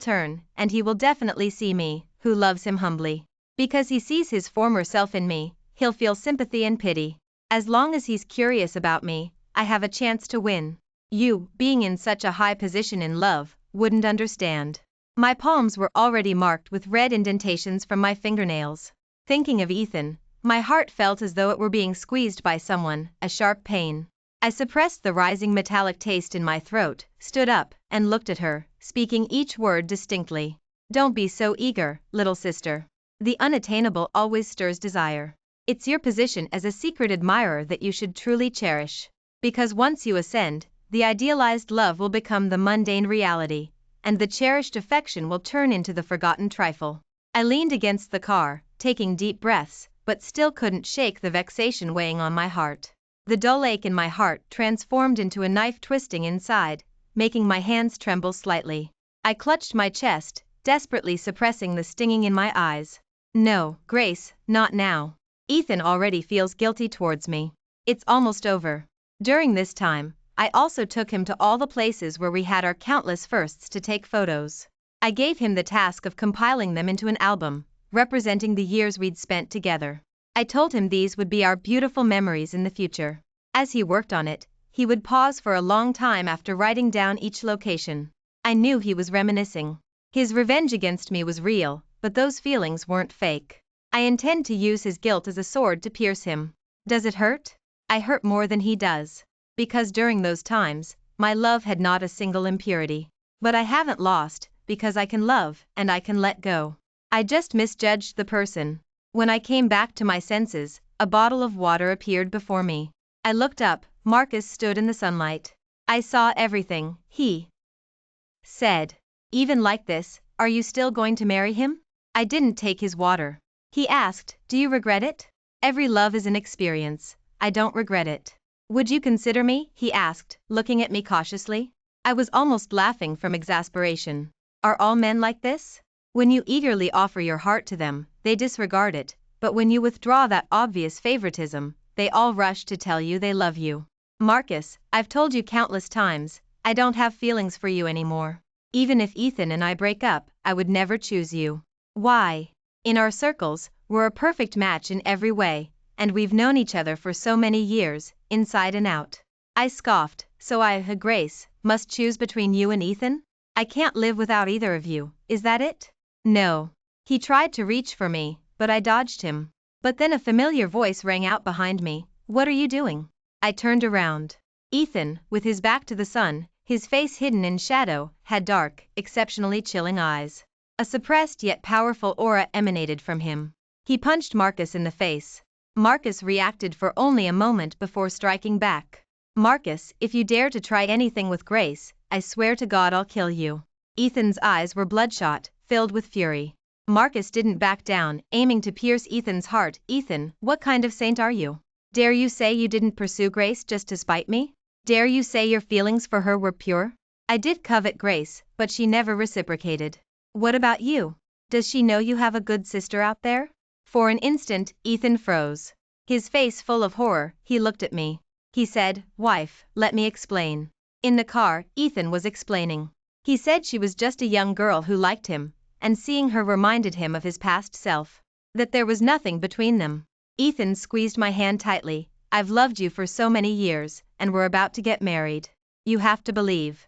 turn, and he will definitely see me, who loves him humbly. Because he sees his former self in me, he'll feel sympathy and pity. As long as he's curious about me, I have a chance to win. You, being in such a high position in love, wouldn't understand. My palms were already marked with red indentations from my fingernails. Thinking of Ethan, my heart felt as though it were being squeezed by someone, a sharp pain. I suppressed the rising metallic taste in my throat, stood up, and looked at her, speaking each word distinctly. Don't be so eager, little sister. The unattainable always stirs desire. It's your position as a secret admirer that you should truly cherish. Because once you ascend, the idealized love will become the mundane reality, and the cherished affection will turn into the forgotten trifle. I leaned against the car, taking deep breaths, but still couldn't shake the vexation weighing on my heart. The dull ache in my heart transformed into a knife twisting inside, making my hands tremble slightly. I clutched my chest, desperately suppressing the stinging in my eyes. No, Grace, not now. Ethan already feels guilty towards me. It's almost over. During this time, I also took him to all the places where we had our countless firsts to take photos. I gave him the task of compiling them into an album, representing the years we'd spent together. I told him these would be our beautiful memories in the future. As he worked on it, he would pause for a long time after writing down each location. I knew he was reminiscing. His revenge against me was real, but those feelings weren't fake. I intend to use his guilt as a sword to pierce him. Does it hurt? I hurt more than he does. Because during those times, my love had not a single impurity. But I haven't lost, because I can love, and I can let go. I just misjudged the person. When I came back to my senses, a bottle of water appeared before me. I looked up, Marcus stood in the sunlight. I saw everything, he said. Even like this, are you still going to marry him? I didn't take his water. He asked, do you regret it? Every love is an experience. I don't regret it. Would you consider me? He asked, looking at me cautiously. I was almost laughing from exasperation. Are all men like this? When you eagerly offer your heart to them, they disregard it, but when you withdraw that obvious favoritism, they all rush to tell you they love you. Marcus, I've told you countless times, I don't have feelings for you anymore. Even if Ethan and I break up, I would never choose you. Why? In our circles, we're a perfect match in every way, and we've known each other for so many years, inside and out. I scoffed, so I, Grace, must choose between you and Ethan? I can't live without either of you, is that it? No. He tried to reach for me, but I dodged him. But then a familiar voice rang out behind me, what are you doing? I turned around. Ethan, with his back to the sun, his face hidden in shadow, had dark, exceptionally chilling eyes. A suppressed yet powerful aura emanated from him. He punched Marcus in the face. Marcus reacted for only a moment before striking back. Marcus, if you dare to try anything with Grace, I swear to God I'll kill you. Ethan's eyes were bloodshot, filled with fury. Marcus didn't back down, aiming to pierce Ethan's heart. Ethan, what kind of saint are you? Dare you say you didn't pursue Grace just to spite me? Dare you say your feelings for her were pure? I did covet Grace, but she never reciprocated. What about you? Does she know you have a good sister out there? For an instant, Ethan froze. His face full of horror, he looked at me. He said, wife, let me explain. In the car, Ethan was explaining. He said she was just a young girl who liked him, and seeing her reminded him of his past self. That there was nothing between them. Ethan squeezed my hand tightly. I've loved you for so many years, and we're about to get married. You have to believe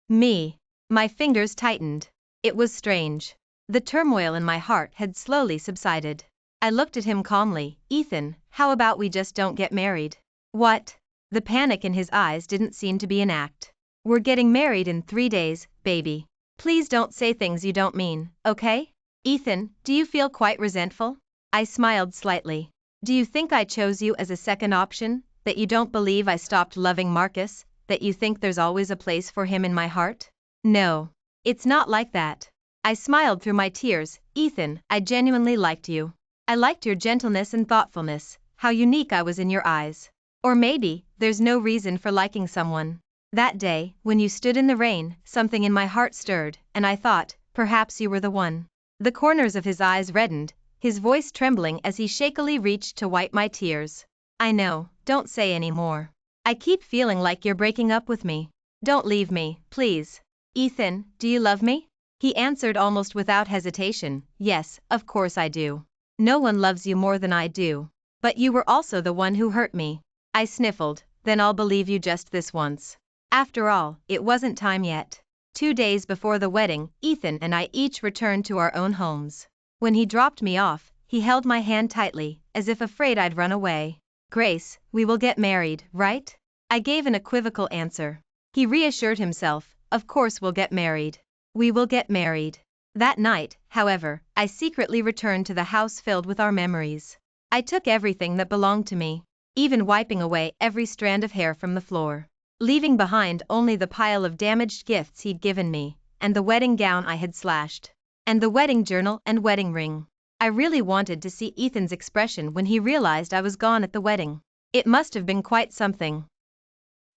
me. My fingers tightened. It was strange. The turmoil in my heart had slowly subsided. I looked at him calmly. Ethan, how about we just don't get married? What? The panic in his eyes didn't seem to be an act. "We're getting married in 3 days, baby. Please don't say things you don't mean, okay? Ethan, do you feel quite resentful?" I smiled slightly. "Do you think I chose you as a second option? That you don't believe I stopped loving Marcus? That you think there's always a place for him in my heart?" "No. It's not like that." I smiled through my tears. "Ethan, I genuinely liked you. I liked your gentleness and thoughtfulness, how unique I was in your eyes. Or maybe, there's no reason for liking someone. That day, when you stood in the rain, something in my heart stirred, and I thought, perhaps you were the one." The corners of his eyes reddened, his voice trembling as he shakily reached to wipe my tears. "I know, don't say any more. I keep feeling like you're breaking up with me. Don't leave me, please. Ethan, do you love me?" He answered almost without hesitation, "Yes, of course I do. No one loves you more than I do. But you were also the one who hurt me." I sniffled, "Then I'll believe you just this once." After all, it wasn't time yet. 2 days before the wedding, Ethan and I each returned to our own homes. When he dropped me off, he held my hand tightly, as if afraid I'd run away. "Grace, we will get married, right?" I gave an equivocal answer. He reassured himself, "Of course we'll get married. We will get married." That night, however, I secretly returned to the house filled with our memories. I took everything that belonged to me, even wiping away every strand of hair from the floor, leaving behind only the pile of damaged gifts he'd given me, and the wedding gown I had slashed, and the wedding journal and wedding ring. I really wanted to see Ethan's expression when he realized I was gone at the wedding. It must have been quite something.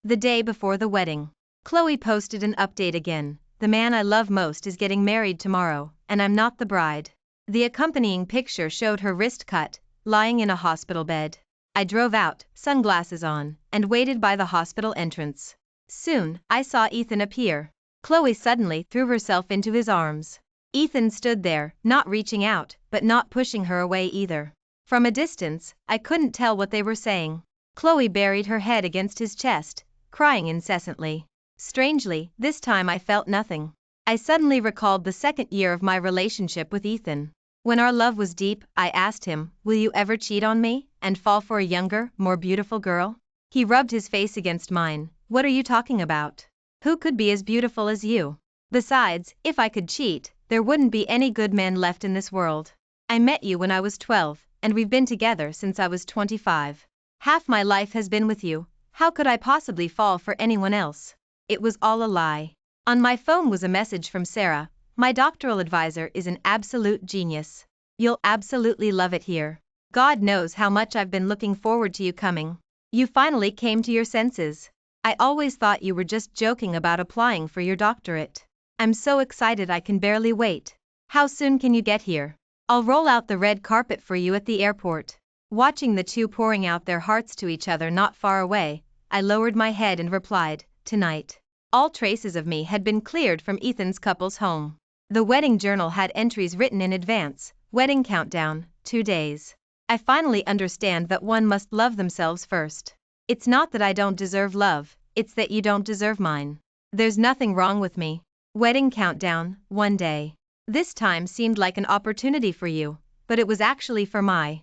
The day before the wedding, Chloe posted an update again. "The man I love most is getting married tomorrow, and I'm not the bride." The accompanying picture showed her wrist cut, lying in a hospital bed. I drove out, sunglasses on, and waited by the hospital entrance. Soon, I saw Ethan appear. Chloe suddenly threw herself into his arms. Ethan stood there, not reaching out, but not pushing her away either. From a distance, I couldn't tell what they were saying. Chloe buried her head against his chest, crying incessantly. Strangely, this time I felt nothing. I suddenly recalled the second year of my relationship with Ethan. When our love was deep, I asked him, "Will you ever cheat on me, and fall for a younger, more beautiful girl?" He rubbed his face against mine. "What are you talking about? Who could be as beautiful as you? Besides, if I could cheat, there wouldn't be any good men left in this world. I met you when I was 12, and we've been together since I was 25. Half my life has been with you. How could I possibly fall for anyone else?" It was all a lie. On my phone was a message from Sarah. "My doctoral advisor is an absolute genius. You'll absolutely love it here. God knows how much I've been looking forward to you coming. You finally came to your senses. I always thought you were just joking about applying for your doctorate. I'm so excited I can barely wait. How soon can you get here? I'll roll out the red carpet for you at the airport." Watching the two pouring out their hearts to each other not far away, I lowered my head and replied, "Tonight." All traces of me had been cleared from Ethan's couple's home. The wedding journal had entries written in advance, wedding countdown, 2 days. I finally understand that one must love themselves first. It's not that I don't deserve love, it's that you don't deserve mine. There's nothing wrong with me. Wedding countdown, 1 day. This time seemed like an opportunity for you, but it was actually for my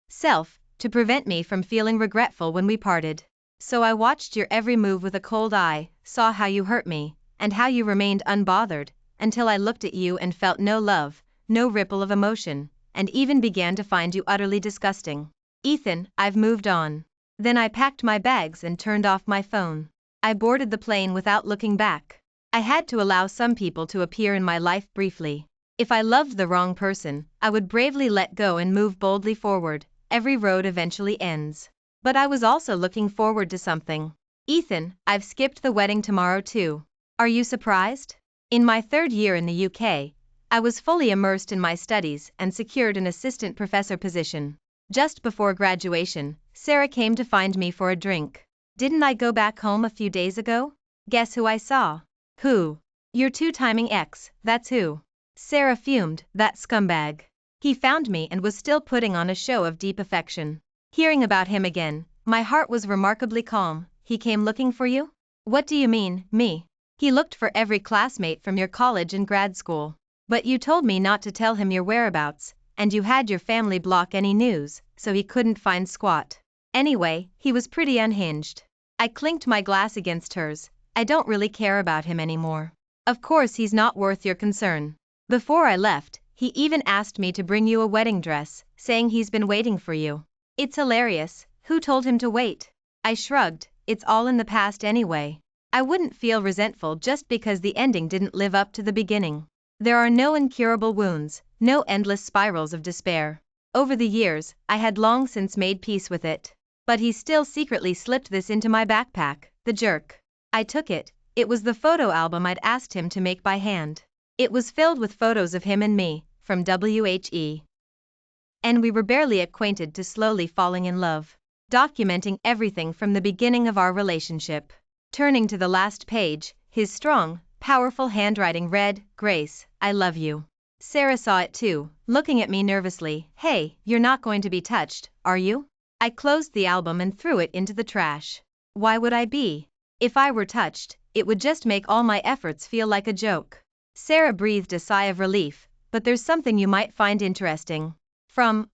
self, to prevent me from feeling regretful when we parted. So I watched your every move with a cold eye, saw how you hurt me, and how you remained unbothered, until I looked at you and felt no love, no ripple of emotion, and even began to find you utterly disgusting. Ethan, I've moved on." Then I packed my bags and turned off my phone. I boarded the plane without looking back. I had to allow some people to appear in my life briefly. If I loved the wrong person, I would bravely let go and move boldly forward. Every road eventually ends. But I was also looking forward to something. "Ethan, I've skipped the wedding tomorrow too. Are you surprised?" In my 3rd year in the UK, I was fully immersed in my studies and secured an assistant professor position. Just before graduation, Sarah came to find me for a drink. "Didn't I go back home a few days ago? Guess who I saw?" "Who?" "Your 2-timing ex, that's who." Sarah fumed, "That scumbag. He found me and was still putting on a show of deep affection." Hearing about him again, my heart was remarkably calm. "He came looking for you?" "What do you mean, me?" "He looked for every classmate from your college and grad school. But you told me not to tell him your whereabouts, and you had your family block any news, so he couldn't find squat. Anyway, he was pretty unhinged. I clinked my glass against hers. I don't really care about him anymore. Of course he's not worth your concern. Before I left, he even asked me to bring you a wedding dress, saying he's been waiting for you. It's hilarious. Who told him to wait? I shrugged. It's all in the past anyway. I wouldn't feel resentful just because the ending didn't live up to the beginning. There are no incurable wounds, no endless spirals of despair. Over the years, I had long since made peace with it. But he still secretly slipped this into my backpack, the jerk. I took it. It was the photo album I'd asked him to make by hand. It was filled with photos of him and me, from WHE. And we were barely acquainted to slowly falling in love. Documenting everything from the beginning of our relationship. Turning to the last page, his strong, powerful handwriting read, "Grace, I love you." Sarah saw it too, looking at me nervously. "Hey, you're not going to be touched, are you?" I closed the album and threw it into the trash. Why would I be? If I were touched, it would just make all my efforts feel like a joke. Sarah breathed a sigh of relief. "But there's something you might find interesting."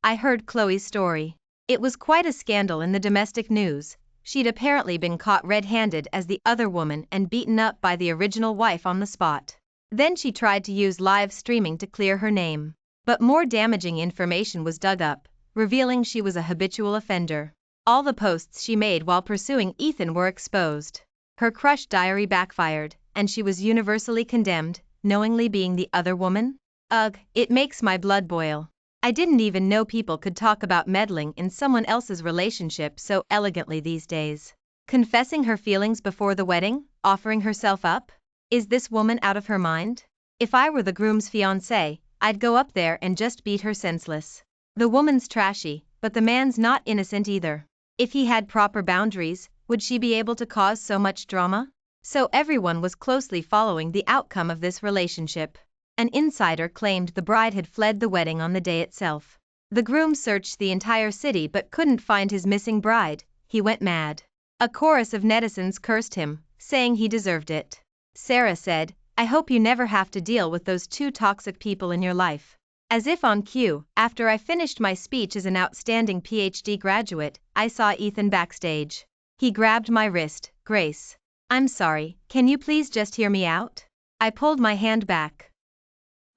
I heard Chloe's story. It was quite a scandal in the domestic news. She'd apparently been caught red-handed as the other woman and beaten up by the original wife on the spot. Then she tried to use live streaming to clear her name. But more damaging information was dug up, revealing she was a habitual offender. All the posts she made while pursuing Ethan were exposed. Her crush diary backfired, and she was universally condemned, knowingly being the other woman? Ugh, it makes my blood boil. I didn't even know people could talk about meddling in someone else's relationship so elegantly these days. Confessing her feelings before the wedding, offering herself up? Is this woman out of her mind? If I were the groom's fiancé, I'd go up there and just beat her senseless. The woman's trashy, but the man's not innocent either. If he had proper boundaries, would she be able to cause so much drama? So everyone was closely following the outcome of this relationship. An insider claimed the bride had fled the wedding on the day itself. The groom searched the entire city but couldn't find his missing bride. He went mad. A chorus of netizens cursed him, saying he deserved it. Sarah said, "I hope you never have to deal with those two toxic people in your life." As if on cue, after I finished my speech as an outstanding PhD graduate, I saw Ethan backstage. He grabbed my wrist. "Grace. I'm sorry, can you please just hear me out?" I pulled my hand back.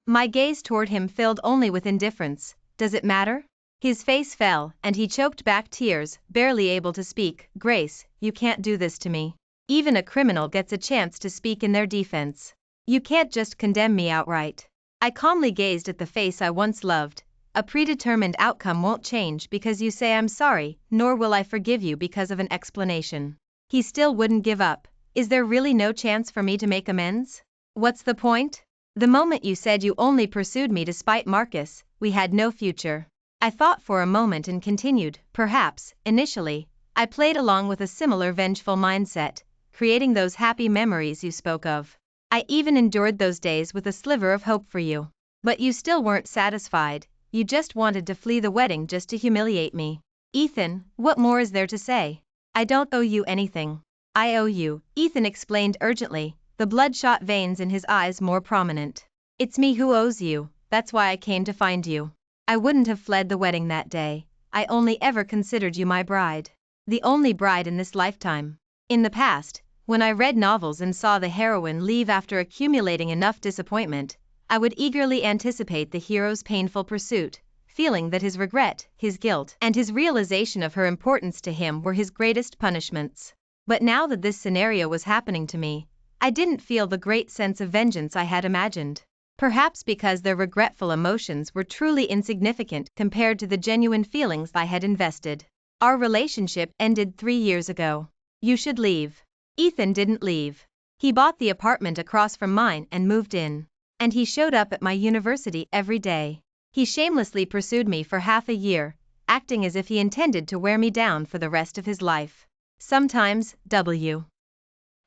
My gaze toward him filled only with indifference. "Does it matter?" His face fell, and he choked back tears, barely able to speak. "Grace, you can't do this to me. Even a criminal gets a chance to speak in their defense. You can't just condemn me outright." I calmly gazed at the face I once loved. "A predetermined outcome won't change because you say I'm sorry, nor will I forgive you because of an explanation." He still wouldn't give up. "Is there really no chance for me to make amends? What's the point? The moment you said you only pursued me to spite Marcus, we had no future." I thought for a moment and continued, "Perhaps, initially, I played along with a similar vengeful mindset, creating those happy memories you spoke of. I even endured those days with a sliver of hope for you. But you still weren't satisfied, you just wanted to flee the wedding just to humiliate me. Ethan, what more is there to say? I don't owe you anything." "I owe you," Ethan explained urgently, the bloodshot veins in his eyes more prominent. "It's me who owes you, that's why I came to find you. I wouldn't have fled the wedding that day. I only ever considered you my bride. The only bride in this lifetime. In the past, when I read novels and saw the heroine leave after accumulating enough disappointment, I would eagerly anticipate the hero's painful pursuit, feeling that his regret, his guilt, and his realization of her importance to him were his greatest punishments. But now that this scenario was happening to me, I didn't feel the great sense of vengeance I had imagined. Perhaps because their regretful emotions were truly insignificant compared to the genuine feelings I had invested. Our relationship ended 3 years ago. You should leave. Ethan didn't leave. He bought the apartment across from mine and moved in. And he showed up at my university every day. He shamelessly pursued me for half a year, acting as if he intended to wear me down for the rest of his life. Sometimes,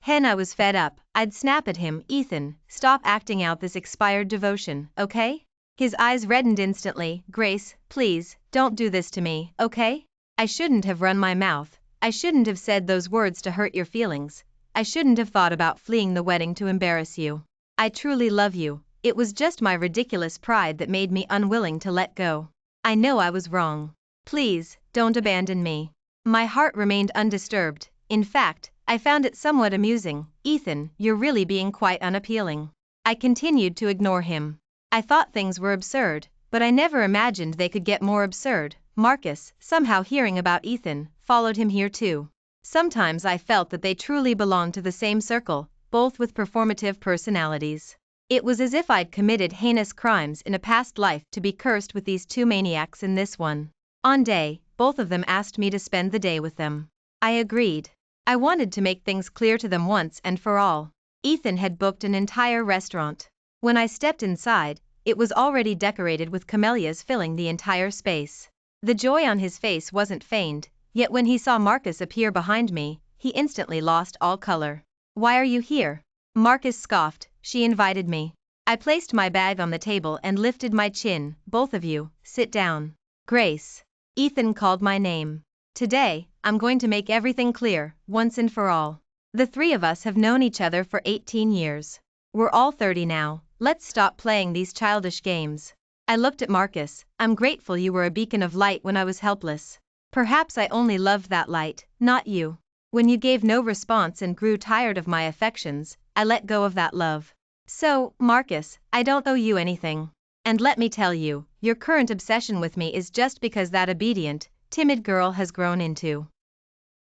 Hen I was fed up, I'd snap at him, "Ethan, stop acting out this expired devotion, okay?" His eyes reddened instantly. "Grace, please, don't do this to me, okay? I shouldn't have run my mouth, I shouldn't have said those words to hurt your feelings, I shouldn't have thought about fleeing the wedding to embarrass you. I truly love you, it was just my ridiculous pride that made me unwilling to let go. I know I was wrong. Please, don't abandon me." My heart remained undisturbed. In fact, I found it somewhat amusing. Ethan, you're really being quite unappealing. I continued to ignore him. I thought things were absurd, but I never imagined they could get more absurd. Marcus, somehow hearing about Ethan, followed him here too. Sometimes I felt that they truly belonged to the same circle, both with performative personalities. It was as if I'd committed heinous crimes in a past life to be cursed with these two maniacs in this one. On day, both of them asked me to spend the day with them. I agreed. I wanted to make things clear to them once and for all. Ethan had booked an entire restaurant. When I stepped inside, it was already decorated with camellias filling the entire space. The joy on his face wasn't feigned, yet when he saw Marcus appear behind me, he instantly lost all color. Why are you here? Marcus scoffed. She invited me. I placed my bag on the table and lifted my chin. Both of you, sit down. Grace. Ethan called my name. Today, I'm going to make everything clear, once and for all. The three of us have known each other for 18 years. We're all 30 now, let's stop playing these childish games. I looked at Marcus. I'm grateful you were a beacon of light when I was helpless. Perhaps I only loved that light, not you. When you gave no response and grew tired of my affections, I let go of that love. So, Marcus, I don't owe you anything. And let me tell you, your current obsession with me is just because that obedient, timid girl has grown into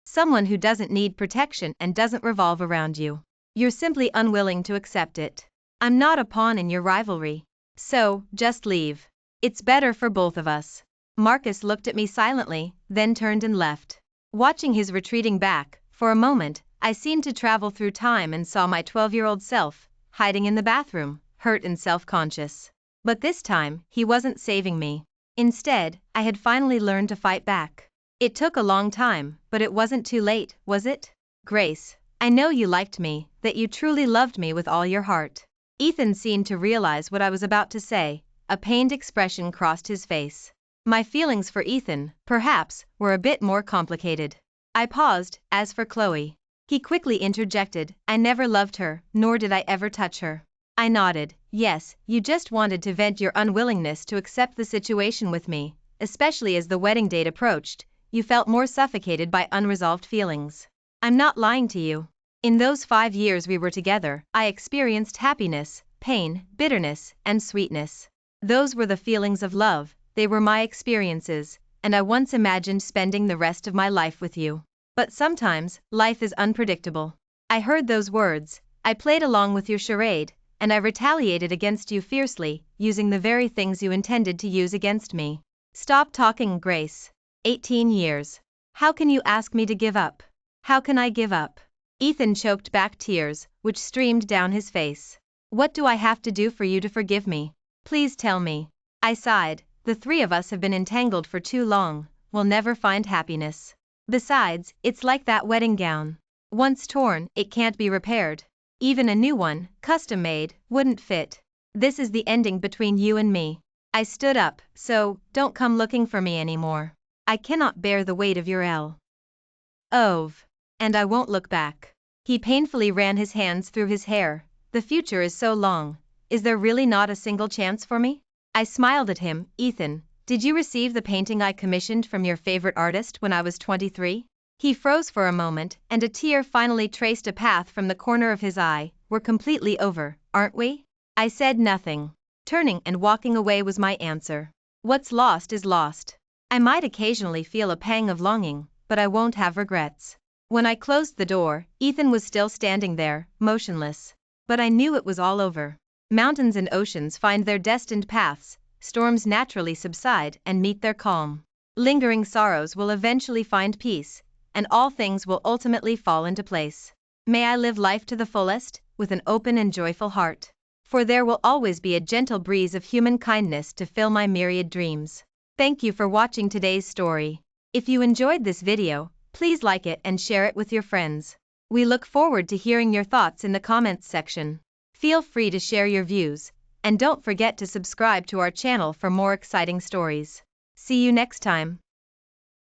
someone who doesn't need protection and doesn't revolve around you. You're simply unwilling to accept it. I'm not a pawn in your rivalry. So, just leave. It's better for both of us. Marcus looked at me silently, then turned and left. Watching his retreating back, for a moment, I seemed to travel through time and saw my 12-year-old self, hiding in the bathroom, hurt and self-conscious. But this time, he wasn't saving me. Instead, I had finally learned to fight back. It took a long time, but it wasn't too late, was it? Grace, I know you liked me, that you truly loved me with all your heart. Ethan seemed to realize what I was about to say. A pained expression crossed his face. My feelings for Ethan, perhaps, were a bit more complicated. I paused. As for Chloe, he quickly interjected, I never loved her, nor did I ever touch her. I nodded. Yes, you just wanted to vent your unwillingness to accept the situation with me, especially as the wedding date approached. You felt more suffocated by unresolved feelings. I'm not lying to you. In those 5 years we were together, I experienced happiness, pain, bitterness, and sweetness. Those were the feelings of love, they were my experiences, and I once imagined spending the rest of my life with you. But sometimes, life is unpredictable. I heard those words, I played along with your charade, and I retaliated against you fiercely, using the very things you intended to use against me. Stop talking, Grace. 18 years. How can you ask me to give up? How can I give up? Ethan choked back tears, which streamed down his face. What do I have to do for you to forgive me? Please tell me. I sighed. The three of us have been entangled for too long, we'll never find happiness. Besides, it's like that wedding gown. Once torn, it can't be repaired. Even a new one, custom-made, wouldn't fit. This is the ending between you and me. I stood up. So, don't come looking for me anymore. I cannot bear the weight of your love. And I won't look back. He painfully ran his hands through his hair. The future is so long. Is there really not a single chance for me? I smiled at him. Ethan, did you receive the painting I commissioned from your favorite artist when I was 23? He froze for a moment, and a tear finally traced a path from the corner of his eye. We're completely over, aren't we? I said nothing. Turning and walking away was my answer. What's lost is lost. I might occasionally feel a pang of longing, but I won't have regrets. When I closed the door, Ethan was still standing there, motionless. But I knew it was all over. Mountains and oceans find their destined paths, storms naturally subside and meet their calm. Lingering sorrows will eventually find peace, and all things will ultimately fall into place. May I live life to the fullest, with an open and joyful heart. For there will always be a gentle breeze of human kindness to fill my myriad dreams. Thank you for watching today's story. If you enjoyed this video, please like it and share it with your friends. We look forward to hearing your thoughts in the comments section. Feel free to share your views, and don't forget to subscribe to our channel for more exciting stories. See you next time.